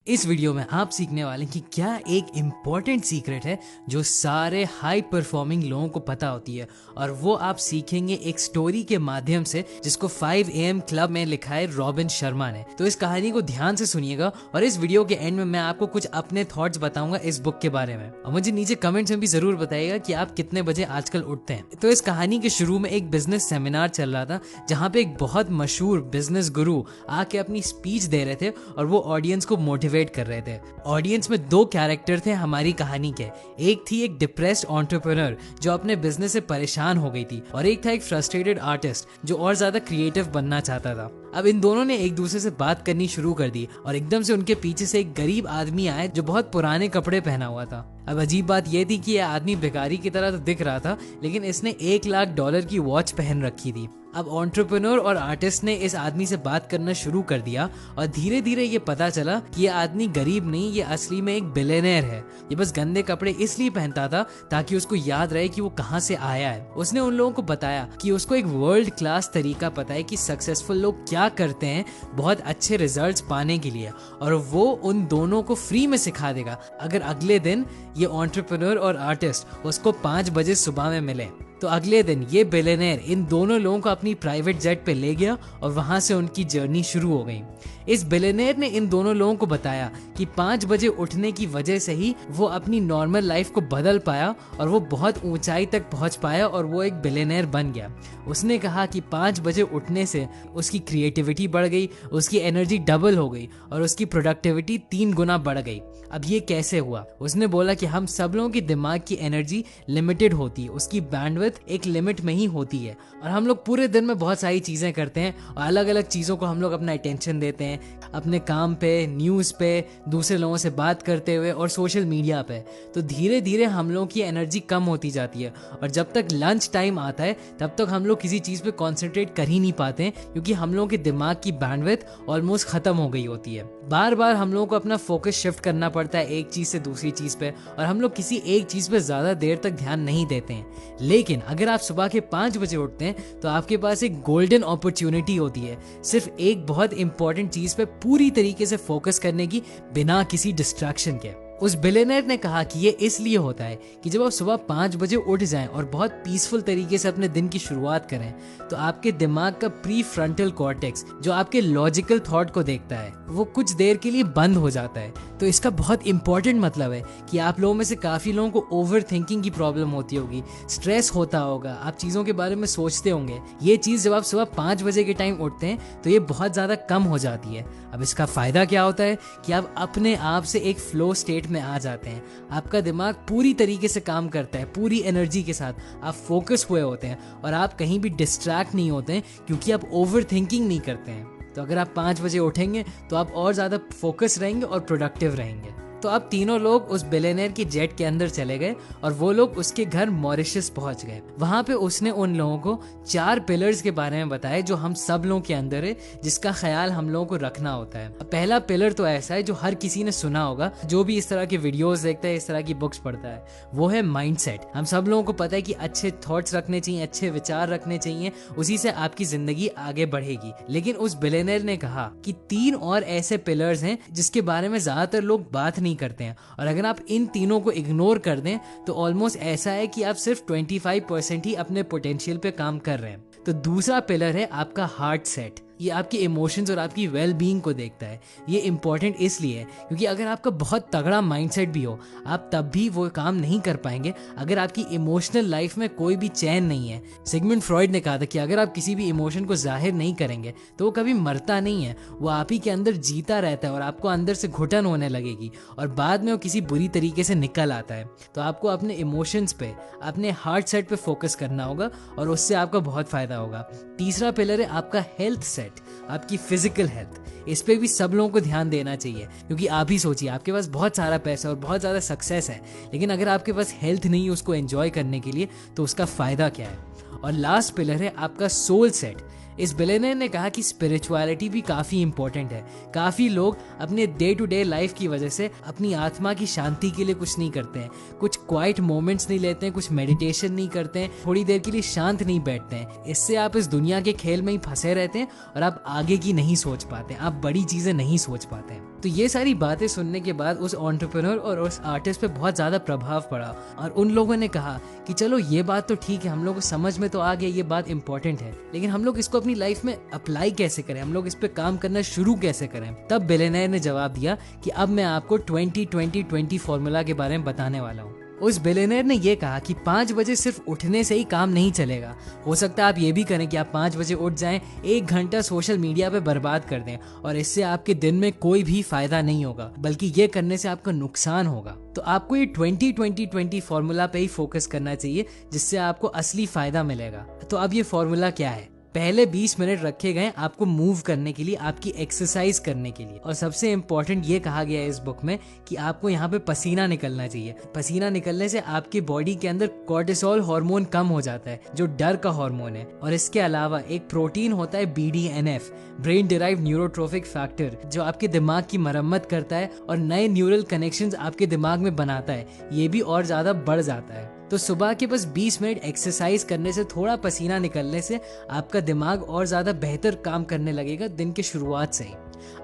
इस वीडियो में आप सीखने वाले हैं कि क्या एक इम्पॉर्टेंट सीक्रेट है जो सारे हाई परफॉर्मिंग लोगों को पता होती है, और वो आप सीखेंगे एक स्टोरी के माध्यम से जिसको 5 AM क्लब में लिखा है रॉबिन शर्मा ने। तो इस कहानी को ध्यान से सुनिएगा और इस वीडियो के एंड में मैं आपको कुछ अपने थॉट्स बताऊंगा इस बुक के बारे में, और मुझे नीचे कमेंट्स में भी जरूर बताइएगा कि आप कितने बजे आजकल उठते हैं। तो इस कहानी के शुरू में एक बिजनेस सेमिनार चल रहा था जहाँ पे एक बहुत मशहूर बिजनेस गुरु आके अपनी स्पीच दे रहे थे और वो ऑडियंस को मोटिवेट कर रहे थे। ऑडियंस में दो कैरेक्टर थे हमारी कहानी के। एक थी एक डिप्रेस्ड एंटरप्रेन्योर जो अपने बिजनेस से परेशान हो गई थी, और एक था एक फ्रस्ट्रेटेड आर्टिस्ट जो और ज्यादा क्रिएटिव बनना चाहता था। अब इन दोनों ने एक दूसरे से बात करनी शुरू कर दी और एकदम से उनके पीछे से एक गरीब आदमी आया जो बहुत पुराने कपड़े पहना हुआ था। अब अजीब बात यह थी कि यह आदमी भिखारी की तरह तो दिख रहा था, लेकिन इसने $1 लाख की वॉच पहन रखी थी। अब एंटरप्रेन्योर और आर्टिस्ट ने इस आदमी से बात करना शुरू कर दिया और धीरे धीरे ये पता चला कि ये आदमी गरीब नहीं, ये असली में एक बिलियनेयर है। ये बस गंदे कपड़े इसलिए पहनता था ताकि उसको याद रहे कि वो कहाँ से आया है। उसने उन लोगों को बताया कि उसको एक वर्ल्ड क्लास तरीका पता है कि सक्सेसफुल लोग क्या करते हैं बहुत अच्छे रिजल्ट्स पाने के लिए, और वो उन दोनों को फ्री में सिखा देगा अगर अगले दिन ये एंटरप्रेन्योर और आर्टिस्ट उसको 5 बजे सुबह में मिले। तो अगले दिन ये बिलियनेयर इन दोनों लोगों को अपनी प्राइवेट जेट पे ले गया और वहां से उनकी जर्नी शुरू हो गई। इस बिलियनेयर ने इन दोनों लोगों को बताया कि 5 बजे उठने की वजह से ही वो अपनी नॉर्मल लाइफ को बदल पाया और वो बहुत ऊंचाई तक पहुंच पाया और वो एक बिलियनेयर बन गया। उसने कहा कि 5 बजे उठने से उसकी क्रिएटिविटी बढ़ गई, उसकी एनर्जी डबल हो गई और उसकी प्रोडक्टिविटी 3 गुना बढ़ गई। अब ये कैसे हुआ? उसने बोला कि हम सब लोगों की दिमाग की एनर्जी लिमिटेड होती है, उसकी बैंडविड्थ एक लिमिट में ही होती है, और हम लोग पूरे दिन में बहुत सारी चीजें करते हैं और अलग अलग चीजों को हम लोग अपना अटेंशन देते हैं, अपने काम पे, न्यूज पे, दूसरे लोगों से बात करते हुए और सोशल मीडिया पे। तो धीरे धीरे हम लोगों की एनर्जी कम होती जाती है और जब तक लंच टाइम आता है तब तक हम लोग किसी चीज पे कॉन्सेंट्रेट कर ही नहीं पाते हैं, क्योंकि हम लोगों के दिमाग की बैंडविड्थ ऑलमोस्ट खत्म हो गई होती है। बार बार हम लोगों को अपना फोकस शिफ्ट करना पड़ता है एक चीज से दूसरी चीज पे, और हम लोग किसी एक चीज पे ज्यादा देर तक ध्यान नहीं देते हैं। लेकिन अगर आप सुबह के 5 बजे उठते हैं तो आपके पास एक गोल्डन अपॉर्चुनिटी होती है सिर्फ एक बहुत इंपॉर्टेंट चीज पे पूरी तरीके से फोकस करने की, बिना किसी डिस्ट्रैक्शन के। उस बिलियनेयर ने कहा कि ये इसलिए होता है कि जब आप सुबह 5 बजे उठ जाएं और बहुत पीसफुल तरीके से अपने दिन की शुरुआत करें तो आपके दिमाग का प्री फ्रंटल कॉर्टेक्स जो आपके लॉजिकल थॉट को देखता है वो कुछ देर के लिए बंद हो जाता है। तो इसका बहुत इंपॉर्टेंट मतलब है कि आप लोगों में से काफी लोगों को ओवर थिंकिंग की प्रॉब्लम होती होगी, स्ट्रेस होता होगा, आप चीजों के बारे में सोचते होंगे। ये चीज जब आप सुबह 5 बजे के टाइम उठते हैं तो ये बहुत ज्यादा कम हो जाती है। अब इसका फायदा क्या होता है कि आप अपने आप से एक फ्लो स्टेट में आ जाते हैं। आपका दिमाग पूरी तरीके से काम करता है, पूरी एनर्जी के साथ आप फोकस हुए होते हैं और आप कहीं भी डिस्ट्रैक्ट नहीं होते हैं, क्योंकि आप ओवर थिंकिंग नहीं करते हैं। तो अगर आप 5 बजे उठेंगे तो आप और ज्यादा फोकस रहेंगे और प्रोडक्टिव रहेंगे। तो अब तीनों लोग उस बिलियनेयर की जेट के अंदर चले गए और वो लोग उसके घर मॉरिशस पहुंच गए। वहां पे उसने उन लोगों को 4 पिलर्स के बारे में बताया जो हम सब लोगों के अंदर है, जिसका ख्याल हम लोगों को रखना होता है। पहला पिलर तो ऐसा है जो हर किसी ने सुना होगा, जो भी इस तरह के वीडियोस देखता है, इस तरह की बुक्स पढ़ता है, वो है माइंडसेट। हम सब लोगों को पता है कि अच्छे थॉट्स रखने चाहिए, अच्छे विचार रखने चाहिए, उसी से आपकी जिंदगी आगे बढ़ेगी। लेकिन उस बिलियनेयर ने कहा कि 3 और ऐसे पिलर्स हैं जिसके बारे में ज्यादातर लोग बात नहीं करते हैं, और अगर आप इन तीनों को इग्नोर कर दें तो ऑलमोस्ट ऐसा है कि आप सिर्फ 25% ही अपने पोटेंशियल पे काम कर रहे हैं। तो दूसरा पिलर है आपका हार्ट सेट। ये आपके इमोशंस और आपकी वेल बीइंग को देखता है। ये इंपॉर्टेंट इसलिए है क्योंकि अगर आपका बहुत तगड़ा माइंडसेट भी हो, आप तब भी वो काम नहीं कर पाएंगे अगर आपकी इमोशनल लाइफ में कोई भी चैन नहीं है। सिगमंड फ्रॉइड ने कहा था कि अगर आप किसी भी इमोशन को जाहिर नहीं करेंगे तो वो कभी मरता नहीं है, वो आप ही के अंदर जीता रहता है और आपको अंदर से घुटन होने लगेगी और बाद में वो किसी बुरी तरीके से निकल आता है। तो आपको अपने इमोशंस पे, अपने हार्ट सेट पे फोकस करना होगा और उससे आपका बहुत फायदा होगा। तीसरा पिलर है आपका हेल्थ सेट, आपकी फिजिकल हेल्थ। इस पे भी सब लोगों को ध्यान देना चाहिए, क्योंकि आप ही सोचिए, आपके पास बहुत सारा पैसा और बहुत ज़्यादा सक्सेस है, लेकिन अगर आपके पास हेल्थ नहीं है उसको एंजॉय करने के लिए तो उसका फायदा क्या है। और लास्ट पिलर है आपका सोल सेट। इस बिलियनेयर ने कहा कि स्पिरिचुअलिटी भी काफ़ी इंपॉर्टेंट है। काफ़ी लोग अपने डे टू डे लाइफ की वजह से अपनी आत्मा की शांति के लिए कुछ नहीं करते हैं, कुछ क्वाइट मोमेंट्स नहीं लेते हैं, कुछ मेडिटेशन नहीं करते हैं, थोड़ी देर के लिए शांत नहीं बैठते हैं। इससे आप इस दुनिया के खेल में ही फंसे रहते हैं और आप आगे की नहीं सोच पाते हैं, आप बड़ी चीज़ें नहीं सोच पाते हैं। तो ये सारी बातें सुनने के बाद उस एंटरप्रेन्योर और उस आर्टिस्ट पे बहुत ज़्यादा प्रभाव पड़ा और उन लोगों ने कहा कि चलो ये बात तो ठीक है, हम लोग को समझ में तो आ गया ये बात इंपॉर्टेंट है, लेकिन हम लोग इसको अपनी लाइफ में अप्लाई कैसे करें, हम लोग इस पे काम करना शुरू कैसे करें। तब बिलियनेयर ने जवाब दिया कि अब मैं आपको 20-20-20 फॉर्मूला के बारे में बताने वाला हूँ। उस बिलियनेयर ने यह कहा कि 5 बजे सिर्फ उठने से ही काम नहीं चलेगा। हो सकता है आप ये भी करें कि आप 5 बजे उठ जाएं, 1 घंटा सोशल मीडिया पे बर्बाद कर दें और इससे आपके दिन में कोई भी फायदा नहीं होगा, बल्कि ये करने से आपका नुकसान होगा। तो आपको ये 20-20-20 फॉर्मूला पे ही फोकस करना चाहिए, जिससे आपको असली फायदा मिलेगा। तो अब ये फॉर्मूला क्या है? पहले 20 मिनट रखे गए आपको मूव करने के लिए, आपकी एक्सरसाइज करने के लिए। और सबसे इंपॉर्टेंट ये कहा गया है इस बुक में कि आपको यहाँ पे पसीना निकलना चाहिए। पसीना निकलने से आपकी बॉडी के अंदर कोर्टिसोल हार्मोन कम हो जाता है, जो डर का हार्मोन है। और इसके अलावा एक प्रोटीन होता है BDNF, brain derived neurotrophic factor, जो आपके दिमाग की मरम्मत करता है और नए न्यूरल कनेक्शंस आपके दिमाग में बनाता है। ये भी और ज्यादा बढ़ जाता है। तो सुबह के बस 20 मिनट एक्सरसाइज करने से, थोड़ा पसीना निकलने से आपका दिमाग और ज़्यादा बेहतर काम करने लगेगा दिन की शुरुआत से ही।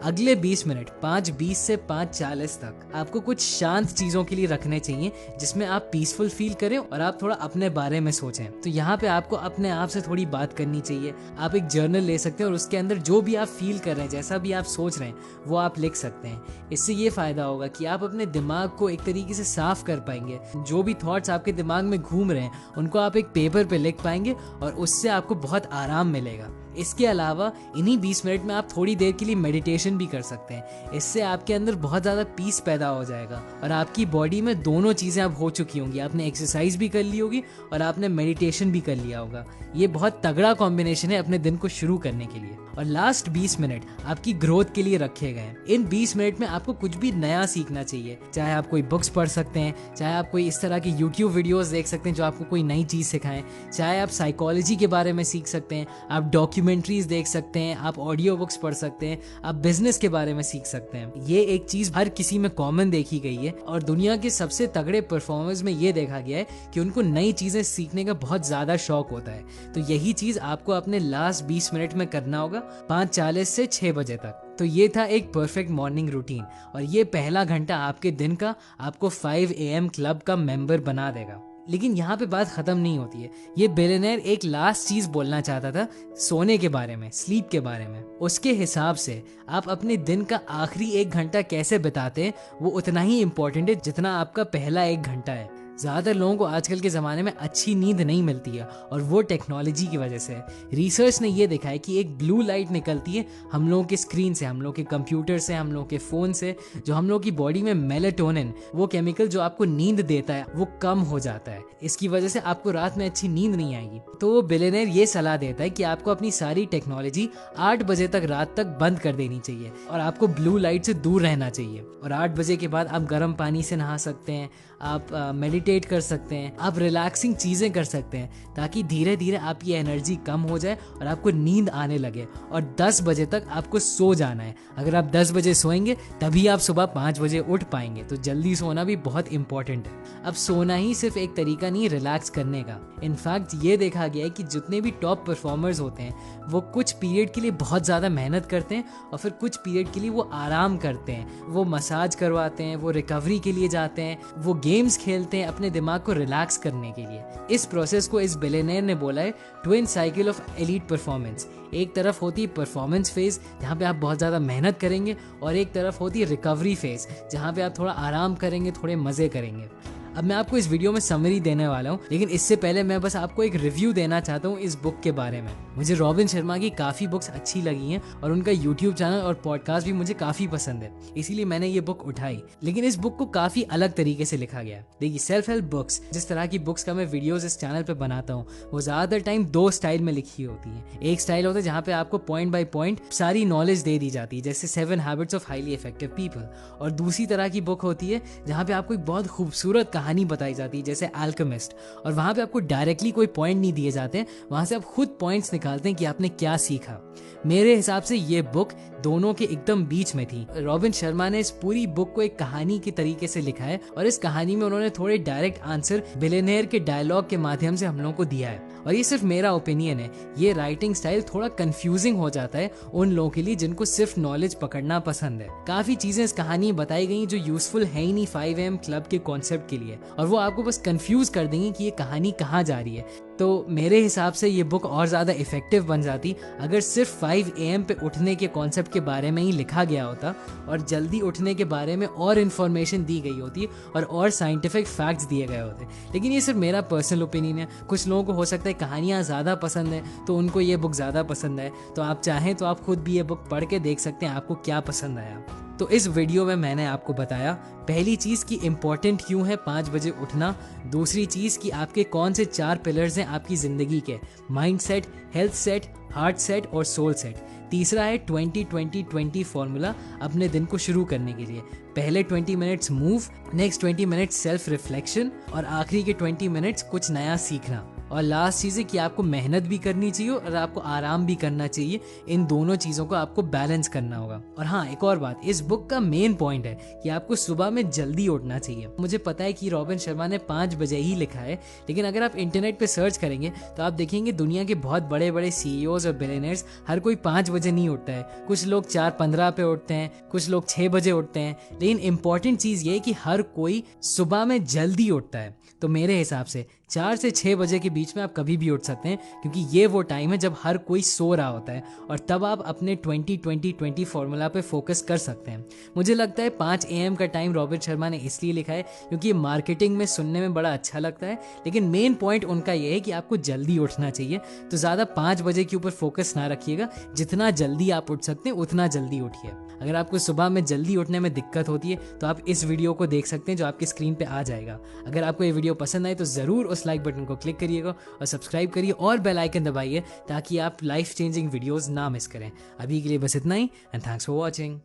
अगले 20 मिनट 5:20 से 5:40 तक आपको कुछ शांत चीज़ों के लिए रखने चाहिए, जिसमें आप पीसफुल फील करें और आप थोड़ा अपने बारे में सोचें। तो यहाँ पे आपको अपने आप से थोड़ी बात करनी चाहिए। आप एक जर्नल ले सकते हैं और उसके अंदर जो भी आप फील कर रहे हैं, जैसा भी आप सोच रहे हैं, वो आप लिख सकते हैं। इससे ये फ़ायदा होगा कि आप अपने दिमाग को एक तरीके से साफ कर पाएंगे। जो भी थॉट्स आपके दिमाग में घूम रहे हैं उनको आप एक पेपर पे लिख पाएंगे और उससे आपको बहुत आराम मिलेगा। इसके अलावा इन्हीं 20 मिनट में आप थोड़ी देर के लिए मेडिटेशन भी कर सकते हैं। इससे आपके अंदर बहुत ज़्यादा पीस पैदा हो जाएगा और आपकी बॉडी में दोनों चीज़ें अब हो चुकी होंगी। आपने एक्सरसाइज भी कर ली होगी और आपने मेडिटेशन भी कर लिया होगा। ये बहुत तगड़ा कॉम्बिनेशन है अपने दिन को शुरू करने के लिए। और लास्ट 20 मिनट आपकी ग्रोथ के लिए रखे गए हैं। इन 20 मिनट में आपको कुछ भी नया सीखना चाहिए। चाहे आप कोई बुक्स पढ़ सकते हैं, चाहे आप कोई इस तरह की यूट्यूब वीडियोस देख सकते हैं जो आपको कोई नई चीज़ सिखाएं, चाहे आप साइकोलॉजी के बारे में सीख सकते हैं, आप डॉक्यूमेंट्रीज देख सकते हैं, आप ऑडियो बुक्स पढ़ सकते हैं, आप बिजनेस के बारे में सीख सकते हैं। ये एक चीज़ हर किसी में कॉमन देखी गई है और दुनिया के सबसे तगड़े परफॉर्मर्स में ये देखा गया है कि उनको नई चीज़ें सीखने का बहुत ज़्यादा शौक होता है। तो यही चीज़ आपको अपने लास्ट 20 मिनट में करना होगा, 5:40 से 6 बजे तक। तो ये था एक परफेक्ट मॉर्निंग रूटीन और ये पहला घंटा आपके दिन का आपको 5 AM क्लब का मेंबर बना देगा। लेकिन यहाँ पे बात खत्म नहीं होती है। ये बिलियनेयर एक लास्ट चीज बोलना चाहता था, सोने के बारे में, स्लीप के बारे में। उसके हिसाब से आप अपने दिन का आखिरी 1 घंटा कैसे बिताते हैं वो उतना ही इम्पोर्टेंट है जितना आपका पहला 1 घंटा है। ज़्यादातर लोगों को आजकल के ज़माने में अच्छी नींद नहीं मिलती है और वो टेक्नोलॉजी की वजह से। रिसर्च ने ये देखा है कि एक ब्लू लाइट निकलती है हम लोगों के स्क्रीन से, हम लोगों के कंप्यूटर से, हम लोगों के फ़ोन से, जो हम लोगों की बॉडी में मेलाटोनिन, वो केमिकल जो आपको नींद देता है, वो कम हो जाता है। इसकी वजह से आपको रात में अच्छी नींद नहीं आएगी। तो वो बिलियनेयर ये सलाह देता है कि आपको अपनी सारी टेक्नोलॉजी 8 बजे तक, रात तक बंद कर देनी चाहिए और आपको ब्लू लाइट से दूर रहना चाहिए। और 8 बजे के बाद आप गर्म पानी से नहा सकते हैं, आप मेडिटेट कर सकते हैं, आप रिलैक्सिंग चीज़ें कर सकते हैं, ताकि धीरे धीरे आपकी एनर्जी कम हो जाए और आपको नींद आने लगे। और 10 बजे तक आपको सो जाना है। अगर आप 10 बजे सोएंगे तभी आप सुबह 5 बजे उठ पाएंगे। तो जल्दी सोना भी बहुत इंपॉर्टेंट है। अब सोना ही सिर्फ एक तरीका नहीं रिलैक्स करने का। इनफैक्ट ये देखा गया है कि जितने भी टॉप परफॉर्मर्स होते हैं वो कुछ पीरियड के लिए बहुत ज़्यादा मेहनत करते हैं और फिर कुछ पीरियड के लिए वो आराम करते हैं, वो मसाज करवाते हैं, वो रिकवरी के लिए जाते हैं, वो गेम्स खेलते हैं अपने दिमाग को रिलैक्स करने के लिए। इस प्रोसेस को इस बिलियनेयर ने बोला है twin cycle of elite performance. एक तरफ होती है परफॉर्मेंस फेज जहाँ पे आप बहुत ज़्यादा मेहनत करेंगे और एक तरफ होती है रिकवरी फेज जहाँ पे आप थोड़ा आराम करेंगे, थोड़े मज़े करेंगे। अब मैं आपको इस वीडियो में समरी देने वाला हूँ, लेकिन इससे पहले मैं बस आपको एक रिव्यू देना चाहता हूँ इस बुक के बारे में। मुझे रॉबिन शर्मा की काफ़ी बुक्स अच्छी लगी हैं और उनका यूट्यूब चैनल और पॉडकास्ट भी मुझे काफ़ी पसंद है, इसीलिए मैंने ये बुक उठाई। लेकिन इस बुक को काफ़ी अलग तरीके से लिखा गया। देखिए, सेल्फ हेल्प बुक्स, जिस तरह की बुक्स का मैं वीडियोज़ इस चैनल पर बनाता हूँ, वो ज़्यादातर टाइम 2 स्टाइल में लिखी होती है। एक स्टाइल होता है जहाँ पे आपको पॉइंट बाय पॉइंट सारी नॉलेज दे दी जाती है, जैसे 7 habits of highly effective people. और दूसरी तरह की बुक होती है जहाँ पे आपको एक बहुत खूबसूरत कहानी बताई जाती है, जैसे अल्केमिस्ट, और वहां पे आपको डायरेक्टली कोई पॉइंट नहीं दिए जाते हैं, वहां से आप खुद पॉइंट्स निकालते हैं कि आपने क्या सीखा। मेरे हिसाब से ये बुक दोनों के एकदम बीच में थी। रॉबिन शर्मा ने इस पूरी बुक को एक कहानी के तरीके से लिखा है और इस कहानी में उन्होंने थोड़े डायरेक्ट आंसर बिलियनेयर के डायलॉग के माध्यम से हम लोगों को दिया है। और ये सिर्फ मेरा ओपिनियन है, ये राइटिंग स्टाइल थोड़ा कंफ्यूजिंग हो जाता है उन लोगों के लिए जिनको सिर्फ नॉलेज पकड़ना पसंद है। काफी चीजें इस कहानी में बताई गई जो यूजफुल है ही नहीं 5 AM क्लब के कॉन्सेप्ट के लिए, और वो आपको बस कंफ्यूज कर देंगे कि ये कहानी कहाँ जा रही है। तो मेरे हिसाब से ये बुक और ज़्यादा इफेक्टिव बन जाती अगर सिर्फ 5 AM पे उठने के कॉन्सेप्ट के बारे में ही लिखा गया होता और जल्दी उठने के बारे में और इन्फॉर्मेशन दी गई होती और साइंटिफिक फैक्ट्स दिए गए होते। लेकिन ये सिर्फ मेरा पर्सनल ओपिनियन है। कुछ लोगों को हो सकता है कहानियाँ ज़्यादा पसंद है तो उनको ये बुक ज़्यादा पसंद है, तो आप चाहें तो आप खुद भी ये बुक पढ़ के देख सकते हैं आपको क्या पसंद आया। तो इस वीडियो में मैंने आपको बताया पहली चीज़ कि इम्पॉर्टेंट क्यों है 5 बजे उठना, दूसरी चीज़ कि आपके कौन से 4 पिलर्स हैं आपकी ज़िंदगी के, mind set, health set, heart set और सोल सेट, तीसरा है 20-20-20 फॉर्मूला अपने दिन को शुरू करने के लिए, पहले 20 minutes move, next 20 minutes self reflection और आखिरी के 20 मिनट्स कुछ नया सीखना, और लास्ट चीज़ है कि आपको मेहनत भी करनी चाहिए और आपको आराम भी करना चाहिए। इन दोनों चीज़ों को आपको बैलेंस करना होगा। और हाँ, एक और बात, इस बुक का मेन पॉइंट है कि आपको सुबह में जल्दी उठना चाहिए। मुझे पता है कि रॉबिन शर्मा ने 5 बजे ही लिखा है, लेकिन अगर आप इंटरनेट पे सर्च करेंगे तो आप देखेंगे दुनिया के बहुत बड़े बड़े CEOs और बिलियनर्स हर कोई 5 बजे नहीं उठता है। कुछ लोग 4:15 पे उठते हैं, कुछ लोग 6 बजे उठते हैं, लेकिन इंपॉर्टेंट चीज़ ये है कि हर कोई सुबह में जल्दी उठता है। तो मेरे हिसाब से 4 से 6 बजे के बीच में आप कभी भी उठ सकते हैं, क्योंकि ये वो टाइम है जब हर कोई सो रहा होता है, और तब आप अपने 20-20-20 फॉर्मूला पे फोकस कर सकते हैं। मुझे लगता है 5 AM का टाइम रॉबिन शर्मा ने इसलिए लिखा है क्योंकि ये मार्केटिंग में सुनने में बड़ा अच्छा लगता है, लेकिन मेन पॉइंट उनका ये है कि आपको जल्दी उठना चाहिए। तो ज़्यादा 5 बजे के ऊपर फोकस ना रखिएगा, जितना जल्दी आप उठ सकते हैं उतना जल्दी उठिए। अगर आपको सुबह में जल्दी उठने में दिक्कत होती है तो आप इस वीडियो को देख सकते हैं जो आपकी स्क्रीन पे आ जाएगा। अगर आपको ये वीडियो पसंद आए तो ज़रूर उस लाइक बटन को क्लिक करिएगा और सब्सक्राइब करिए और बेल आइकन दबाइए ताकि आप लाइफ चेंजिंग वीडियोस ना मिस करें। अभी के लिए बस इतना ही, एंड थैंक्स फॉर वॉचिंग।